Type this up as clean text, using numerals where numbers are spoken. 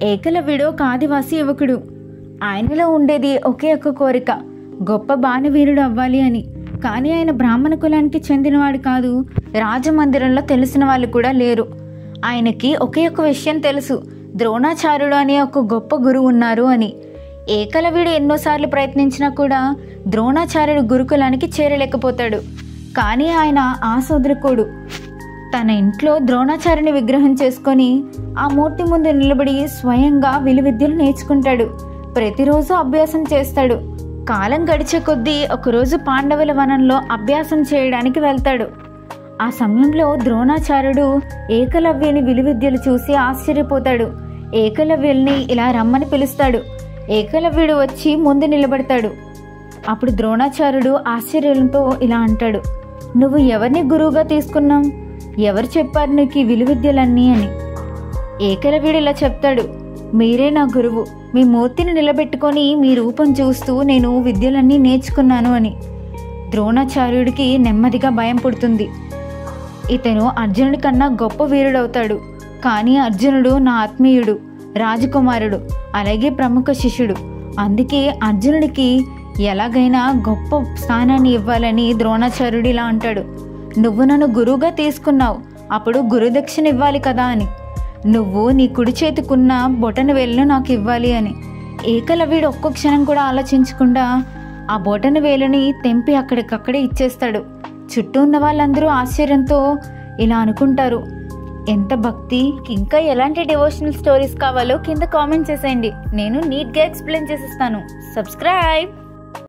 ఏకలవ్యుడు ఒక ఆదివాసీ యువకుడు. ఆయనలో ఉండేది ఒకే ఒక్క కోరిక, గొప్ప బాణవీరుడు అవ్వాలి అని. కానీ ఆయన బ్రాహ్మణ కులానికి చెందినవాడు కాదు. రాజమందిరంలో తెలిసిన వాళ్ళు కూడా లేరు. ఆయనకి ఒకే ఒక విషయం తెలుసు, ద్రోణాచార్యుడు అనే ఒక గొప్ప గురువు ఉన్నారు అని. ఏకలవ్యుడు ఎన్నోసార్లు ప్రయత్నించినా కూడా ద్రోణాచార్యుడు గురుకులానికి చేరలేకపోతాడు. కానీ ఆయన ఆశోదరుకోడు. తన ఇంట్లో ద్రోణాచార్యుని విగ్రహం చేసుకొని ఆ మూర్తి ముందు నిలబడి స్వయంగా విలువిద్యలు నేర్చుకుంటాడు. ప్రతిరోజు అభ్యాసం చేస్తాడు. కాలం గడిచే కొద్దీ ఒకరోజు పాండవుల వనంలో అభ్యాసం చేయడానికి వెళ్తాడు. ఆ సమయంలో ద్రోణాచార్యుడు ఏకలవ్యుని విలువిద్యలు చూసి ఆశ్చర్యపోతాడు. ఏకలవ్యుల్ని ఇలా రమ్మని పిలుస్తాడు. ఏకలవ్యుడు వచ్చి ముందు నిలబడతాడు. అప్పుడు ద్రోణాచార్యుడు ఆశ్చర్యంతో ఇలా అంటాడు, నువ్వు ఎవరిని గురువుగా తీసుకున్నావు? ఎవరు చెప్పారు నీకు ఈ విలువిద్యలన్నీ అని? ఏకలవ్యుడు ఇలా చెప్తాడు, మీరే నా గురువు. మీ మూర్తిని నిలబెట్టుకొని మీ రూపం చూస్తూ నేను విద్యలన్నీ నేర్చుకున్నాను అని. ద్రోణాచార్యుడికి నెమ్మదిగా భయం పుడుతుంది. ఇతను అర్జునుడి కన్నా గొప్ప వీరుడవుతాడు. కానీ అర్జునుడు నా ఆత్మీయుడు, రాజకుమారుడు, అలాగే ప్రముఖ శిష్యుడు. అందుకే అర్జునుడికి ఎలాగైనా గొప్ప స్థానాన్ని ఇవ్వాలని ద్రోణాచార్యుడు ఇలా అంటాడు, నువ్వు నన్ను గురువుగా తీసుకున్నావు, అప్పుడు గురుదక్షిణ ఇవ్వాలి కదా అని. నువ్వు నీ కుడి చేతికున్న బొటన వేలును నాకు ఇవ్వాలి అని. ఏకలవ్యుడు ఒక్క క్షణం కూడా ఆలోచించకుండా ఆ బొటన వేలుని తెంపి అక్కడికక్కడే ఇచ్చేస్తాడు. చుట్టూ ఉన్న వాళ్ళందరూ ఆశ్చర్యంతో ఇలా అనుకుంటారు, ఎంత భక్తి! ఇంకా ఎలాంటి డివోషనల్ స్టోరీస్ కావాలో కింద కామెంట్ చేసేయండి. నేను నీట్గా ఎక్స్ప్లెయిన్ చేసిస్తాను. సబ్స్క్రైబ్.